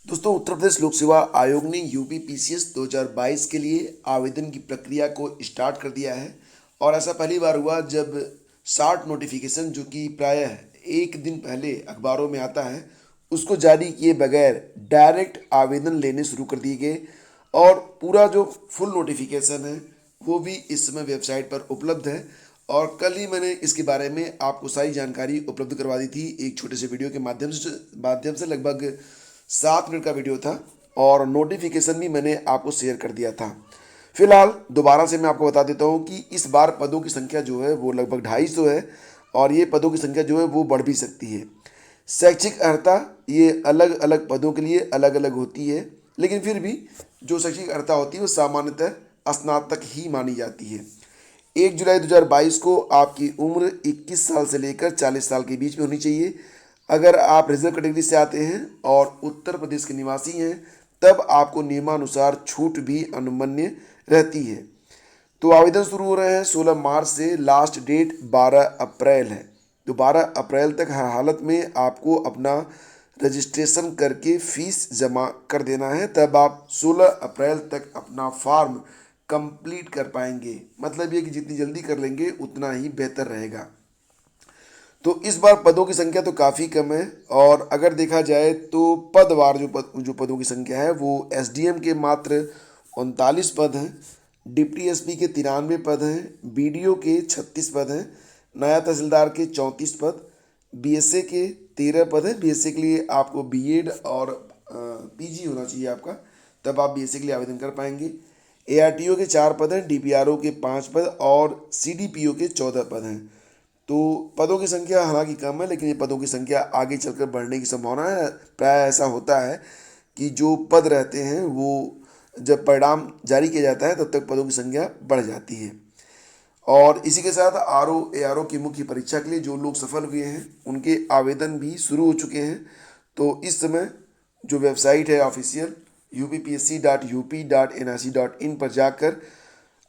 दोस्तों, उत्तर प्रदेश लोक सेवा आयोग ने यूपी पीसीएस 2022 के लिए आवेदन की प्रक्रिया को स्टार्ट कर दिया है। और ऐसा पहली बार हुआ जब शार्ट नोटिफिकेशन, जो कि प्रायः एक दिन पहले अखबारों में आता है, उसको जारी किए बगैर डायरेक्ट आवेदन लेने शुरू कर दिए गए। और पूरा जो फुल नोटिफिकेशन है वो भी इस समय वेबसाइट पर उपलब्ध है। और कल ही मैंने इसके बारे में आपको सारी जानकारी उपलब्ध करवा दी थी एक छोटे से वीडियो के माध्यम से लगभग 7 मिनट का वीडियो था। और नोटिफिकेशन भी मैंने आपको शेयर कर दिया था। फिलहाल दोबारा से मैं आपको बता देता हूँ कि इस बार पदों की संख्या जो है वो लगभग 250 है। और ये पदों की संख्या जो है वो बढ़ भी सकती है। शैक्षिक अर्हता ये अलग अलग पदों के लिए अलग अलग होती है, लेकिन फिर भी जो शैक्षिक अर्हता होती है वो सामान्यतः स्नातक ही मानी जाती है। 1 जुलाई 2022 को आपकी उम्र 21 साल से लेकर 40 साल के बीच में होनी चाहिए। अगर आप रिजर्व कैटेगरी से आते हैं और उत्तर प्रदेश के निवासी हैं, तब आपको नियमानुसार छूट भी अनुमन्य रहती है। तो आवेदन शुरू हो रहे हैं 16 मार्च से, लास्ट डेट 12 अप्रैल है। तो 12 अप्रैल तक हर हालत में आपको अपना रजिस्ट्रेशन करके फीस जमा कर देना है, तब आप 16 अप्रैल तक अपना फॉर्म कंप्लीट कर पाएंगे। मतलब ये कि जितनी जल्दी कर लेंगे उतना ही बेहतर रहेगा। तो इस बार पदों की संख्या तो काफ़ी कम है। और अगर देखा जाए तो पदवार जो पदों की संख्या है वो एसडीएम के मात्र 39 पद हैं, डिप्टी एसपी के 93 पद हैं, बीडीओ के 36 पद हैं, नया तहसीलदार के 34 पद, बीएसए के 13 पद हैं। बीएसए के लिए आपको बीएड और पीजी होना चाहिए आपका, तब आप बीएसए के लिए आवेदन कर पाएंगे। एआरटीओ के 4 पद हैं, डीपीआरओ के 5 पद और सीडीपीओ के 14 पद हैं। तो पदों की संख्या हालांकि कम है, लेकिन ये पदों की संख्या आगे चलकर बढ़ने की संभावना है। प्राय ऐसा होता है कि जो पद रहते हैं वो जब परिणाम जारी किया जाता है तब तक पदों की संख्या बढ़ जाती है। और इसी के साथ आरओ एआरओ की मुख्य परीक्षा के लिए जो लोग सफल हुए हैं उनके आवेदन भी शुरू हो चुके हैं। तो इस समय जो वेबसाइट है ऑफिशियल uppsc.up.nic.in पर जाकर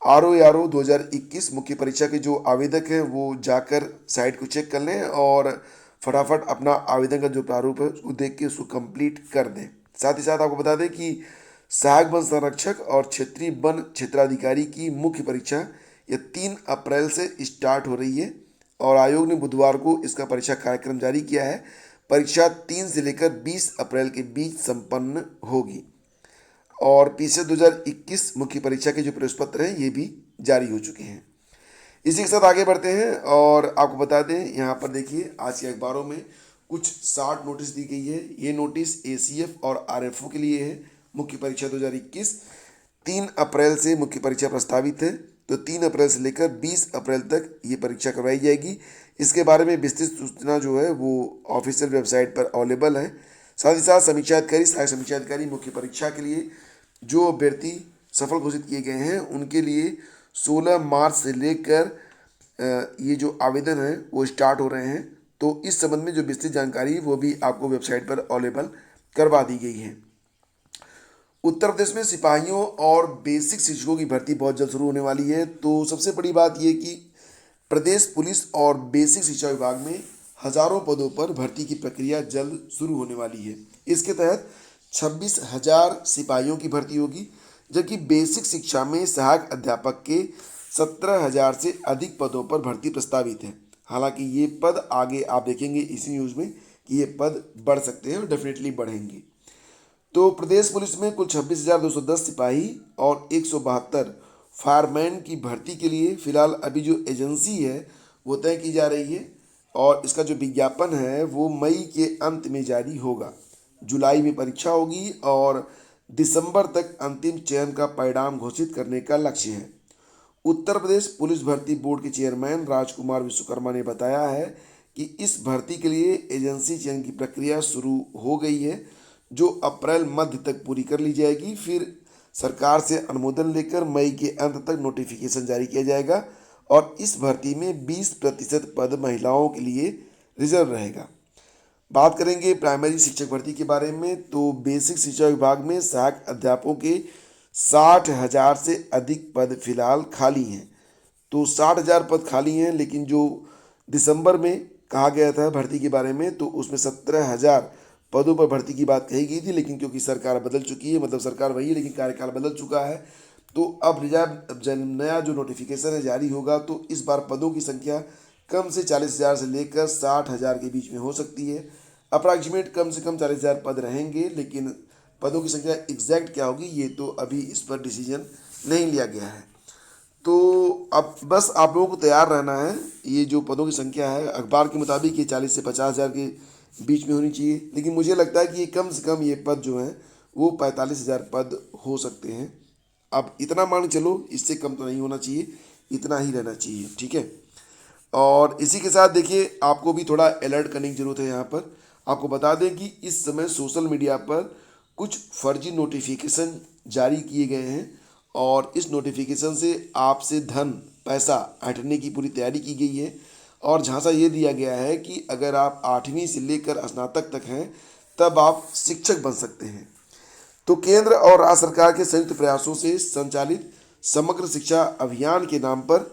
आर ओ 2021 मुख्य परीक्षा के जो आवेदक हैं वो जाकर साइट को चेक कर लें और फटाफट अपना आवेदन का जो प्रारूप है उसको देख के उसको कंप्लीट कर दें। साथ ही साथ आपको बता दें कि सहायक वन संरक्षक और क्षेत्रीय वन क्षेत्राधिकारी की मुख्य परीक्षा ये 3 अप्रैल से स्टार्ट हो रही है। और आयोग ने बुधवार को इसका परीक्षा कार्यक्रम जारी किया है। परीक्षा 3 से लेकर 20 अप्रैल के बीच संपन्न होगी। और पीसीएस 2021 मुख्य परीक्षा के जो प्रवेश पत्र हैं ये भी जारी हो चुके हैं। इसी के साथ आगे बढ़ते हैं और आपको बता दें, यहाँ पर देखिए आज के अखबारों में कुछ 60 नोटिस दी गई है। ये नोटिस एसीएफ और आरएफओ के लिए है। मुख्य परीक्षा 2021 3 अप्रैल से मुख्य परीक्षा प्रस्तावित है। तो 3 अप्रैल से लेकर 20 अप्रैल तक ये परीक्षा करवाई जाएगी। इसके बारे में विस्तृत सूचना जो है वो ऑफिशियल वेबसाइट पर अवेलेबल है। साथ ही साथ समीक्षा अधिकारी, सहायक समीक्षा अधिकारी मुख्य परीक्षा के लिए जो अभ्यर्थी सफल घोषित किए गए हैं उनके लिए 16 मार्च से लेकर ये जो आवेदन है वो स्टार्ट हो रहे हैं। तो इस संबंध में जो विस्तृत जानकारी है वो भी आपको वेबसाइट पर अवेलेबल करवा दी गई है। उत्तर प्रदेश में सिपाहियों और बेसिक शिक्षकों की भर्ती बहुत जल्द शुरू होने वाली है। तो सबसे बड़ी बात यह कि प्रदेश पुलिस और बेसिक शिक्षा विभाग में हजारों पदों पर भर्ती की प्रक्रिया जल्द शुरू होने वाली है। इसके तहत 26,000 सिपाहियों की भर्ती होगी, जबकि बेसिक शिक्षा में सहायक अध्यापक के 17,000 से अधिक पदों पर भर्ती प्रस्तावित है। हालांकि ये पद आगे आप देखेंगे इसी न्यूज़ में कि ये पद बढ़ सकते हैं और डेफिनेटली बढ़ेंगे। तो प्रदेश पुलिस में कुल 26,210 सिपाही और 172 फायरमैन की भर्ती के लिए फिलहाल अभी जो एजेंसी है वो तय की जा रही है। और इसका जो विज्ञापन है वो मई के अंत में जारी होगा। जुलाई में परीक्षा होगी और दिसंबर तक अंतिम चयन का परिणाम घोषित करने का लक्ष्य है। उत्तर प्रदेश पुलिस भर्ती बोर्ड के चेयरमैन राजकुमार विश्वकर्मा ने बताया है कि इस भर्ती के लिए एजेंसी चयन की प्रक्रिया शुरू हो गई है, जो अप्रैल मध्य तक पूरी कर ली जाएगी। फिर सरकार से अनुमोदन लेकर मई के अंत तक नोटिफिकेशन जारी किया जाएगा। और इस भर्ती में 20% पद महिलाओं के लिए रिजर्व रहेगा। बात करेंगे प्राइमरी शिक्षक भर्ती के बारे में, तो बेसिक शिक्षा विभाग में सहायक अध्यापकों के 60,000 से अधिक पद फिलहाल खाली हैं। तो 60,000 पद खाली हैं, लेकिन जो दिसंबर में कहा गया था भर्ती के बारे में तो उसमें 17,000 पदों पर भर्ती की बात कही गई थी, लेकिन क्योंकि सरकार बदल चुकी है, मतलब सरकार वही है लेकिन कार्यकाल बदल चुका है, तो अब नया जो नोटिफिकेशन है जारी होगा तो इस बार पदों की संख्या कम से 40,000 से लेकर 60,000 के बीच में हो सकती है। अप्रॉक्सीमेट कम से कम 40,000 पद रहेंगे, लेकिन पदों की संख्या एग्जैक्ट क्या होगी ये तो अभी इस पर डिसीजन नहीं लिया गया है। तो अब बस आप लोगों को तैयार रहना है। ये जो पदों की संख्या है अखबार के मुताबिक ये 40 से 50,000 के बीच में होनी चाहिए, लेकिन मुझे लगता है कि ये कम से कम ये पद जो हैं वो 45,000 पद हो सकते हैं। अब इतना मान के चलो, इससे कम तो नहीं होना चाहिए, इतना ही रहना चाहिए, ठीक है। और इसी के साथ देखिए आपको भी थोड़ा अलर्ट करने की ज़रूरत है। यहाँ पर आपको बता दें कि इस समय सोशल मीडिया पर कुछ फर्जी नोटिफिकेशन जारी किए गए हैं और इस नोटिफिकेशन से आपसे धन पैसा हटने की पूरी तैयारी की गई है। और झांसा ये दिया गया है कि अगर आप 8वीं से लेकर स्नातक तक हैं तब आप शिक्षक बन सकते हैं। तो केंद्र और राज्य सरकार के संयुक्त प्रयासों से संचालित समग्र शिक्षा अभियान के नाम पर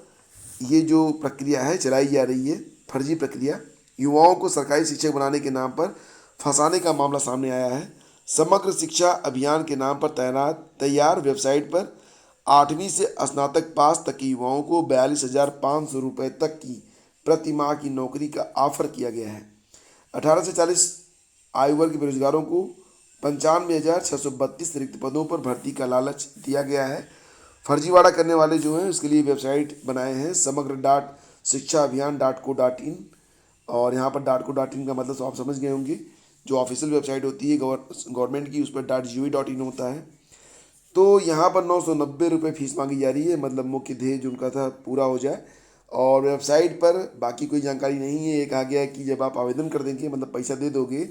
ये जो प्रक्रिया है चलाई जा रही है, फर्जी प्रक्रिया, युवाओं को सरकारी शिक्षक बनाने के नाम पर फंसाने का मामला सामने आया है। समग्र शिक्षा अभियान के नाम पर तैयार वेबसाइट पर 8वीं से स्नातक पास तक के युवाओं को 42,500 रुपये तक की प्रति माह की नौकरी का ऑफर किया गया है। 18 से 40 आयु वर्ग के बेरोजगारों को 95,632 रिक्त पदों पर भर्ती का लालच दिया गया है। फर्जीवाड़ा करने वाले जो हैं उसके लिए वेबसाइट बनाए हैं समग्र डॉट शिक्षा अभियान .co.in। और यहाँ पर .co.in का मतलब तो आप समझ गए होंगे, जो ऑफिशियल वेबसाइट होती है गवर्नमेंट की, उस पर .gov.in होता है। तो यहाँ पर 990 रुपये फीस मांगी जा रही है, मतलब मुख्य ध्येय जो उनका था पूरा हो जाए। और वेबसाइट पर बाकी कोई जानकारी नहीं है। ये कहा गया है कि जब आप आवेदन कर देंगे, मतलब पैसा दे दोगे,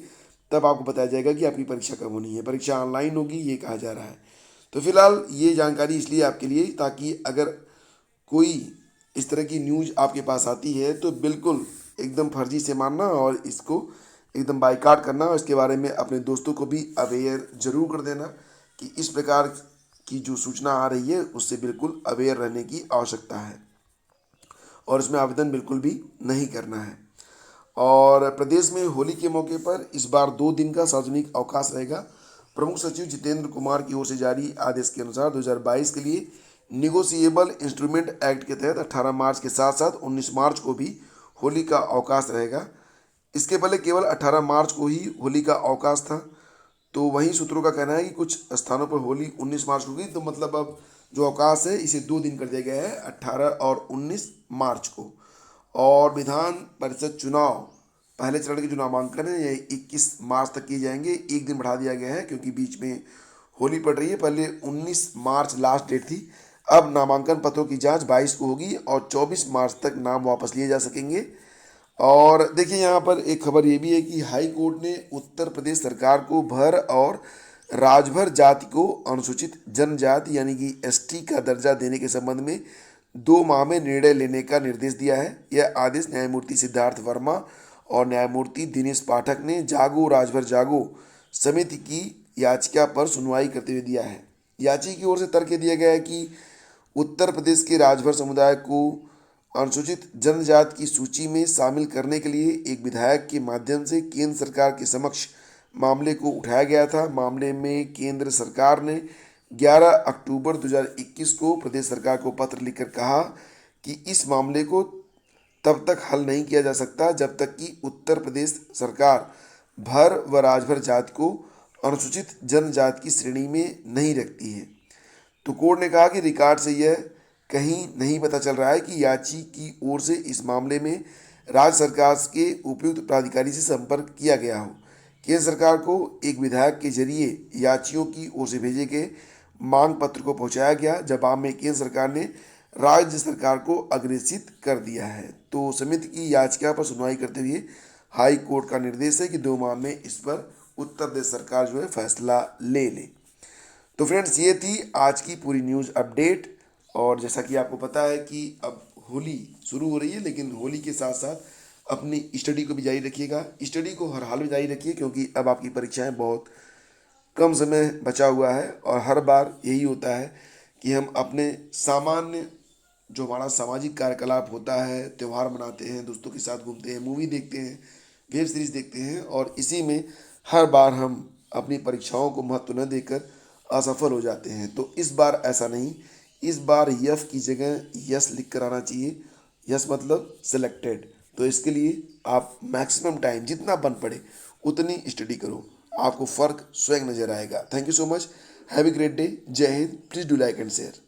तब आपको बताया जाएगा कि आपकी परीक्षा कब होनी है, परीक्षा ऑनलाइन होगी ये कहा जा रहा है। तो फिलहाल ये जानकारी इसलिए आपके लिए, ताकि अगर कोई इस तरह की न्यूज़ आपके पास आती है तो बिल्कुल एकदम फर्जी से मानना और इसको एकदम बाइकाट करना, और इसके बारे में अपने दोस्तों को भी अवेयर जरूर कर देना कि इस प्रकार की जो सूचना आ रही है उससे बिल्कुल अवेयर रहने की आवश्यकता है और इसमें आवेदन बिल्कुल भी नहीं करना है। और प्रदेश में होली के मौके पर इस बार 2 दिन का सार्वजनिक अवकाश रहेगा। प्रमुख सचिव जितेंद्र कुमार की ओर से जारी आदेश के अनुसार 2022 के लिए निगोशिएबल इंस्ट्रूमेंट एक्ट के तहत 18 मार्च के साथ साथ 19 मार्च को भी होली का अवकाश रहेगा। इसके पहले केवल 18 मार्च को ही होली का अवकाश था। तो वहीं सूत्रों का कहना है कि कुछ स्थानों पर होली 19 मार्च को हुई, तो मतलब अब जो अवकाश है इसे 2 दिन कर दिया गया है, 18 और 19 मार्च को। और विधान परिषद चुनाव पहले चरण के जो नामांकन है ये 21 मार्च तक किए जाएंगे, एक दिन बढ़ा दिया गया है क्योंकि बीच में होली पड़ रही है। पहले 19 मार्च लास्ट डेट थी, अब नामांकन पत्रों की जांच 22 को होगी और 24 मार्च तक नाम वापस लिए जा सकेंगे। और देखिए यहाँ पर एक खबर ये भी है कि हाई कोर्ट ने उत्तर प्रदेश सरकार को भर और राजभर जाति को अनुसूचित जनजाति यानी कि एसटी का दर्जा देने के संबंध में 2 माह में निर्णय लेने का निर्देश दिया है। यह आदेश न्यायमूर्ति सिद्धार्थ वर्मा और न्यायमूर्ति दिनेश पाठक ने जागो राजभर जागो समिति की याचिका पर सुनवाई करते हुए दिया है। याची की ओर से तर्क दिया गया है कि उत्तर प्रदेश के राजभर समुदाय को अनुसूचित जनजाति की सूची में शामिल करने के लिए एक विधायक के माध्यम से केंद्र सरकार के समक्ष मामले को उठाया गया था। मामले में केंद्र सरकार ने 11 अक्टूबर 2021 को प्रदेश सरकार को पत्र लिखकर कहा कि इस मामले को तब तक हल नहीं किया जा सकता जब तक कि उत्तर प्रदेश सरकार भर व राजभर जाति को अनुसूचित जनजाति की श्रेणी में नहीं रखती है। तो कोर्ट ने कहा कि रिकॉर्ड से यह कहीं नहीं पता चल रहा है कि याची की ओर से इस मामले में राज्य सरकार के उपयुक्त प्राधिकारी से संपर्क किया गया हो। केंद्र सरकार को एक विधायक के जरिए याचियों की ओर से भेजे गए मांग पत्र को पहुंचाया गया। जवाब में केंद्र सरकार ने राज्य सरकार को अग्रेसित कर दिया है। तो समिति की याचिका पर सुनवाई करते हुए हाई कोर्ट का निर्देश है कि 2 माह में इस पर उत्तर प्रदेश सरकार जो है फैसला ले ले। तो फ्रेंड्स ये थी आज की पूरी न्यूज़ अपडेट। और जैसा कि आपको पता है कि अब होली शुरू हो रही है, लेकिन होली के साथ साथ अपनी स्टडी को भी जारी रखिएगा। स्टडी को हर हाल में जारी रखिए क्योंकि अब आपकी परीक्षाएं बहुत कम समय बचा हुआ है और हर बार यही होता है कि हम अपने सामान्य जो हमारा सामाजिक कार्यकलाप होता है, त्यौहार मनाते हैं, दोस्तों के साथ घूमते हैं, मूवी देखते हैं, वेब सीरीज़ देखते हैं और इसी में हर बार हम अपनी परीक्षाओं को महत्व न देकर असफल हो जाते हैं। तो इस बार ऐसा नहीं, इस बार यस की जगह यस लिख कर आना चाहिए। यस मतलब सिलेक्टेड। तो इसके लिए आप मैक्सिमम टाइम जितना बन पड़े उतनी स्टडी करो, आपको फ़र्क स्वयं नज़र आएगा। Thank you so much. Have a great day. जय हिंद। Please do like and share.